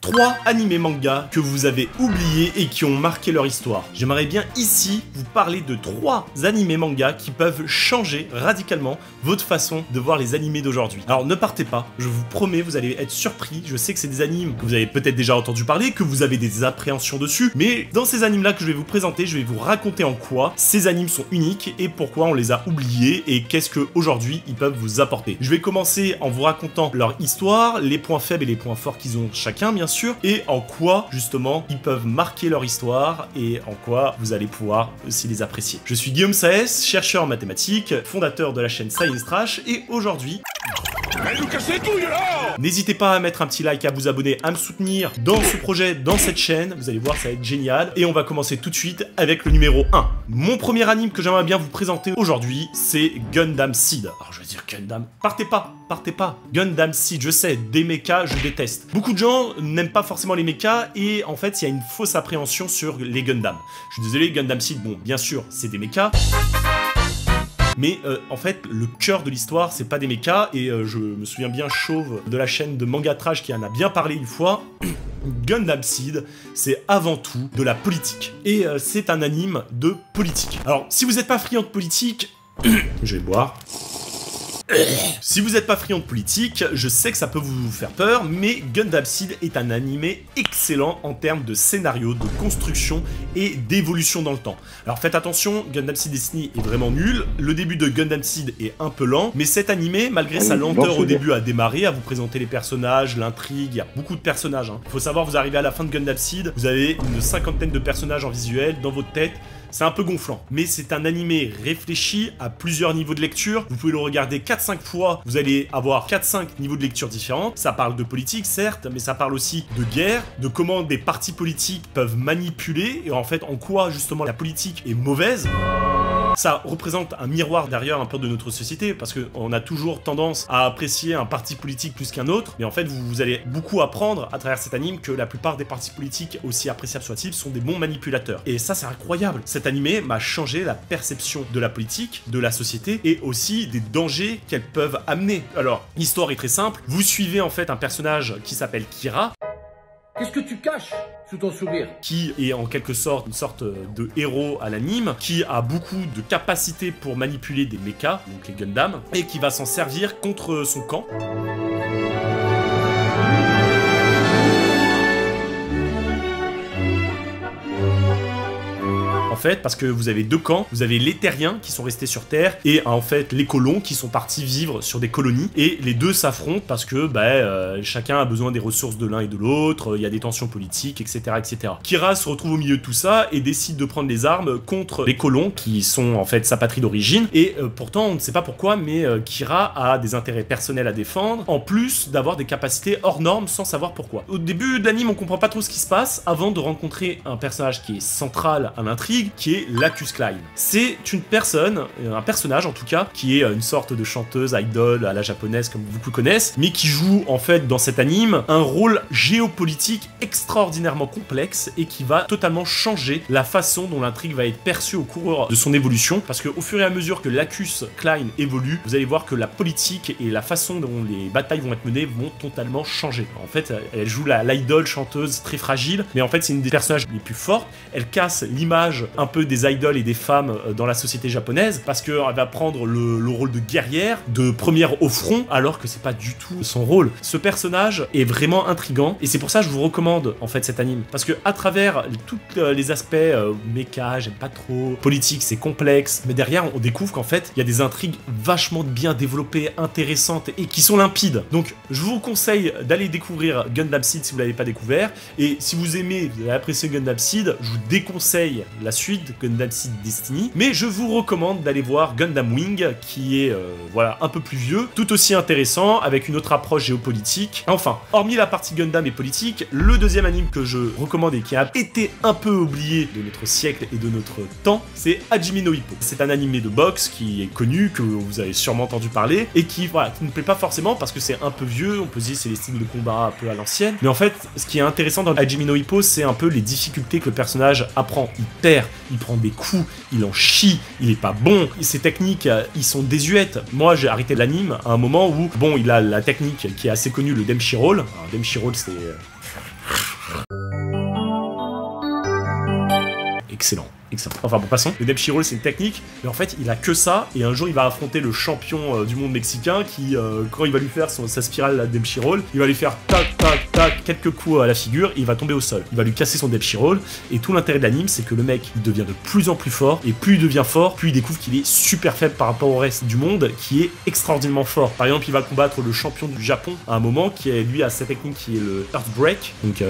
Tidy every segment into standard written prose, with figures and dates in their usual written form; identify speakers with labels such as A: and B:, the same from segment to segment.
A: 3 animés manga que vous avez oubliés et qui ont marqué leur histoire. J'aimerais bien ici vous parler de 3 animés manga qui peuvent changer radicalement votre façon de voir les animés d'aujourd'hui. Alors ne partez pas, je vous promets, vous allez être surpris. Je sais que c'est des animes que vous avez peut-être déjà entendu parler, que vous avez des appréhensions dessus, mais dans ces animes là que je vais vous présenter, je vais vous raconter en quoi ces animes sont uniques et pourquoi on les a oubliés et qu'est-ce qu'aujourd'hui ils peuvent vous apporter. Je vais commencer en vous racontant leur histoire, les points faibles et les points forts qu'ils ont chacun bien sûr, et en quoi justement ils peuvent marquer leur histoire et en quoi vous allez pouvoir aussi les apprécier. Je suis Guillaume Saez, chercheur en mathématiques, fondateur de la chaîne Science Trash, et aujourd'hui... N'hésitez pas à mettre un petit like, à vous abonner, à me soutenir dans ce projet, dans cette chaîne, vous allez voir ça va être génial. Et on va commencer tout de suite avec le numéro 1. Mon premier anime que j'aimerais bien vous présenter aujourd'hui, c'est Gundam Seed. Alors je vais dire Gundam, partez pas. Gundam Seed, je sais, des mechas, je déteste. Beaucoup de gens n'aiment pas forcément les mechas et en fait il y a une fausse appréhension sur les Gundam. Je suis désolé, Gundam Seed, bon bien sûr c'est des mechas. Mais en fait, le cœur de l'histoire, c'est pas des mechas, et je me souviens bien, Chauve, de la chaîne de Manga Trash, qui en a bien parlé une fois. Gundam Seed, c'est avant tout de la politique. Et c'est un anime de politique. Alors, si vous n'êtes pas friand de politique... je vais boire... Si vous n'êtes pas friand de politique, je sais que ça peut vous faire peur, mais Gundam Seed est un animé excellent en termes de scénario, de construction et d'évolution dans le temps. Alors faites attention, Gundam Seed Destiny est vraiment nul, le début de Gundam Seed est un peu lent, mais cet animé, malgré sa lenteur au début à démarrer, à vous présenter les personnages, l'intrigue, il y a beaucoup de personnages. Il faut savoir, vous arrivez à la fin de Gundam Seed, vous avez une 50aine de personnages en visuel dans votre tête. C'est un peu gonflant, mais c'est un animé réfléchi à plusieurs niveaux de lecture. Vous pouvez le regarder 4-5 fois, vous allez avoir 4-5 niveaux de lecture différents. Ça parle de politique, certes, mais ça parle aussi de guerre, de comment des partis politiques peuvent manipuler, et en fait, en quoi, justement, la politique est mauvaise. Ça représente un miroir derrière un peu de notre société, parce qu'on a toujours tendance à apprécier un parti politique plus qu'un autre, mais en fait vous allez beaucoup apprendre à travers cet anime que la plupart des partis politiques, aussi appréciables soient-ils, sont des bons manipulateurs. Et ça c'est incroyable. Cet animé m'a changé la perception de la politique, de la société, et aussi des dangers qu'elles peuvent amener. Alors, l'histoire est très simple, vous suivez en fait un personnage qui s'appelle Kira.
B: Qu'est-ce que tu caches sous ton sourire?
A: Qui est en quelque sorte une sorte de héros à l'anime, qui a beaucoup de capacités pour manipuler des mechas, donc les Gundam, et qui va s'en servir contre son camp. En fait, parce que vous avez deux camps, vous avez les terriens qui sont restés sur Terre et en fait les colons qui sont partis vivre sur des colonies, et les deux s'affrontent parce que chacun a besoin des ressources de l'un et de l'autre, il y a des tensions politiques, etc., etc. Kira se retrouve au milieu de tout ça et décide de prendre les armes contre les colons qui sont en fait sa patrie d'origine, et pourtant on ne sait pas pourquoi, mais Kira a des intérêts personnels à défendre, en plus d'avoir des capacités hors normes sans savoir pourquoi. Au début de l'anime on comprend pas trop ce qui se passe avant de rencontrer un personnage qui est central à l'intrigue, qui est Lacus Clyne. C'est une personne, un personnage en tout cas, qui est une sorte de chanteuse idol à la japonaise comme beaucoup connaissent, mais qui joue en fait dans cet anime un rôle géopolitique extraordinairement complexe et qui va totalement changer la façon dont l'intrigue va être perçue au cours de son évolution, parce qu'au fur et à mesure que Lacus Clyne évolue, vous allez voir que la politique et la façon dont les batailles vont être menées vont totalement changer. En fait, elle joue l'idole chanteuse très fragile, mais en fait c'est une des personnages les plus fortes. Elle casse l'image un peu des idoles et des femmes dans la société japonaise, parce qu'elle va prendre le rôle de guerrière, de première au front, alors que c'est pas du tout son rôle. Ce personnage est vraiment intriguant, et c'est pour ça que je vous recommande en fait cet anime, parce que à travers tous les aspects méca, j'aime pas trop, politique c'est complexe, mais derrière on découvre qu'en fait il y a des intrigues vachement bien développées, intéressantes et qui sont limpides. Donc je vous conseille d'aller découvrir Gundam Seed si vous l'avez pas découvert, et si vous aimez, vous avez apprécié Gundam Seed, je vous déconseille la suite Gundam Seed Destiny, mais je vous recommande d'aller voir Gundam Wing, qui est voilà, un peu plus vieux, tout aussi intéressant, avec une autre approche géopolitique. Enfin, hormis la partie Gundam et politique, le deuxième anime que je recommande et qui a été un peu oublié de notre siècle et de notre temps, c'est Hajime no Ippo. C'est un animé de boxe qui est connu, que vous avez sûrement entendu parler, et qui, voilà, qui ne plaît pas forcément parce que c'est un peu vieux, on peut se dire c'est les styles de combat un peu à l'ancienne, mais en fait, ce qui est intéressant dans Hajime no Ippo, c'est un peu les difficultés que le personnage apprend. Il perd, il prend des coups, il en chie, il est pas bon, ses techniques, ils sont désuètes. Moi, j'ai arrêté l'anime à un moment où, bon, il a la technique qui est assez connue, le Denshi Roll. Alors, Denshi Roll, c'est... excellent. Excellent. Enfin bon, passons. Le Denshi Roll, c'est une technique, mais en fait, il a que ça, et un jour, il va affronter le champion du monde mexicain qui, quand il va lui faire sa spirale la Denshi Roll, il va lui faire tac, tac, tac, quelques coups à la figure, et il va tomber au sol. Il va lui casser son Denshi Roll, et tout l'intérêt de l'anime, c'est que le mec, il devient de plus en plus fort, et plus il devient fort, plus il découvre qu'il est super faible par rapport au reste du monde, qui est extraordinairement fort. Par exemple, il va combattre le champion du Japon à un moment, qui est lui à cette technique qui est le Earthbreak, donc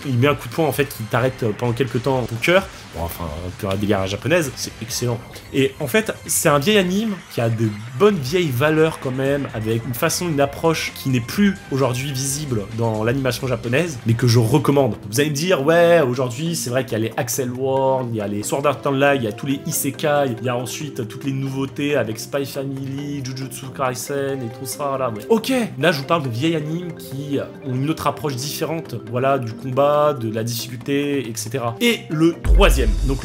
A: il met un coup de poing en fait qui t'arrête pendant quelques temps ton cœur. Bon, enfin, un peu la délire japonaise, c'est excellent. Et en fait, c'est un vieil anime qui a de bonnes vieilles valeurs quand même, avec une approche qui n'est plus aujourd'hui visible dans l'animation japonaise, mais que je recommande. Vous allez me dire, ouais, aujourd'hui, c'est vrai qu'il y a les Axel World, il y a les Sword Art Online, il y a tous les Isekai, il y a ensuite toutes les nouveautés avec Spy Family, Jujutsu Kaisen et tout ça, là, ouais. Ok, là, je vous parle de vieilles animes qui ont une autre approche différente, voilà, du combat, de la difficulté, etc. Et le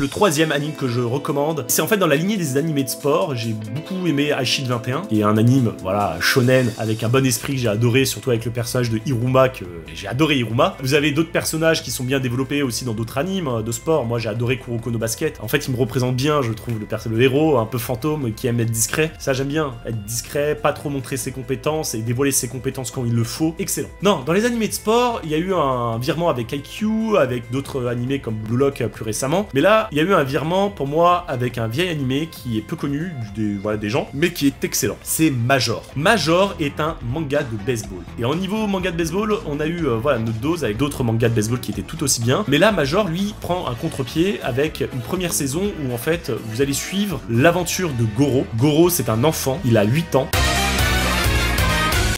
A: troisième anime que je recommande, c'est en fait dans la lignée des animés de sport. J'ai beaucoup aimé Aishid 21, qui est un anime, voilà, shonen, avec un bon esprit que j'ai adoré, surtout avec le personnage de Hiruma, que j'ai adoré Hiruma. Vous avez d'autres personnages qui sont bien développés aussi dans d'autres animes de sport. Moi, j'ai adoré Kuroko no Basket. En fait, il me représente bien, je trouve, le héros, un peu fantôme, qui aime être discret. Ça, j'aime bien, être discret, pas trop montrer ses compétences et dévoiler ses compétences quand il le faut. Excellent. Non, dans les animés de sport, il y a eu un virement avec IQ, avec d'autres animés comme Blue Lock plus récemment. Mais là, il y a eu un virement pour moi avec un vieil animé qui est peu connu des gens, mais qui est excellent. C'est Major. Major est un manga de baseball. Et en niveau manga de baseball, on a eu notre dose avec d'autres mangas de baseball qui étaient tout aussi bien. Mais là, Major, lui, prend un contre-pied avec une première saison où en fait, vous allez suivre l'aventure de Goro. Goro, c'est un enfant, il a 8 ans.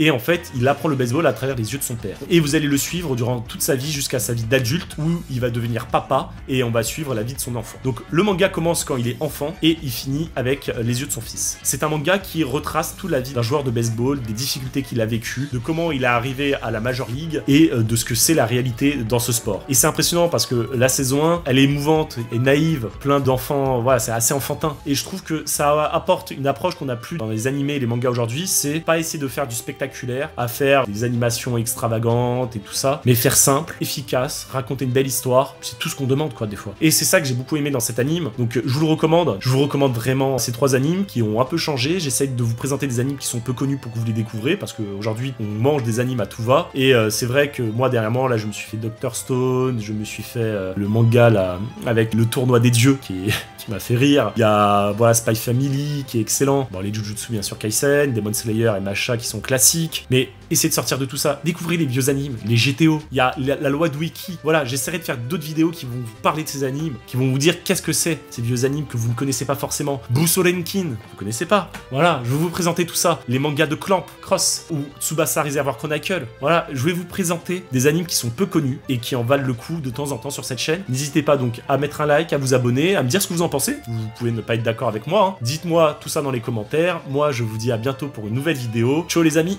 A: Et en fait, il apprend le baseball à travers les yeux de son père. Et vous allez le suivre durant toute sa vie jusqu'à sa vie d'adulte où il va devenir papa et on va suivre la vie de son enfant. Donc le manga commence quand il est enfant et il finit avec les yeux de son fils. C'est un manga qui retrace toute la vie d'un joueur de baseball, des difficultés qu'il a vécues, de comment il est arrivé à la Major League et de ce que c'est la réalité dans ce sport. Et c'est impressionnant parce que la saison 1, elle est émouvante et naïve, plein d'enfants, voilà, c'est assez enfantin. Et je trouve que ça apporte une approche qu'on n'a plus dans les animés et les mangas aujourd'hui, c'est pas essayer de faire du spectacle à faire des animations extravagantes et tout ça, mais faire simple, efficace, raconter une belle histoire, c'est tout ce qu'on demande quoi des fois. Et c'est ça que j'ai beaucoup aimé dans cet anime, donc je vous le recommande. Je vous recommande vraiment ces 3 animes qui ont un peu changé. J'essaie de vous présenter des animes qui sont peu connus pour que vous les découvrez, parce qu'aujourd'hui on mange des animes à tout va, et c'est vrai que moi dernièrement là je me suis fait Dr Stone, je me suis fait le manga là avec le tournoi des dieux qui m'a fait rire. Il y a Spy Family qui est excellent. Bon, les Jujutsu bien sûr Kaisen, Demon Slayer et Masha qui sont classiques. Mais essayez de sortir de tout ça. Découvrez les vieux animes, les GTO. Il y a la loi de Wiki. Voilà, j'essaierai de faire d'autres vidéos qui vont vous parler de ces animes, qui vont vous dire qu'est-ce que c'est, ces vieux animes que vous ne connaissez pas forcément. Busorenkin, vous connaissez pas. Voilà, je vais vous présenter tout ça. Les mangas de Clamp, Cross ou Tsubasa Reservoir Chronicle. Voilà, je vais vous présenter des animes qui sont peu connus et qui en valent le coup de temps en temps sur cette chaîne. N'hésitez pas donc à mettre un like, à vous abonner, à me dire ce que vous en pensez. Vous pouvez ne pas être d'accord avec moi, hein. Dites-moi tout ça dans les commentaires. Moi, je vous dis à bientôt pour une nouvelle vidéo. Ciao les amis!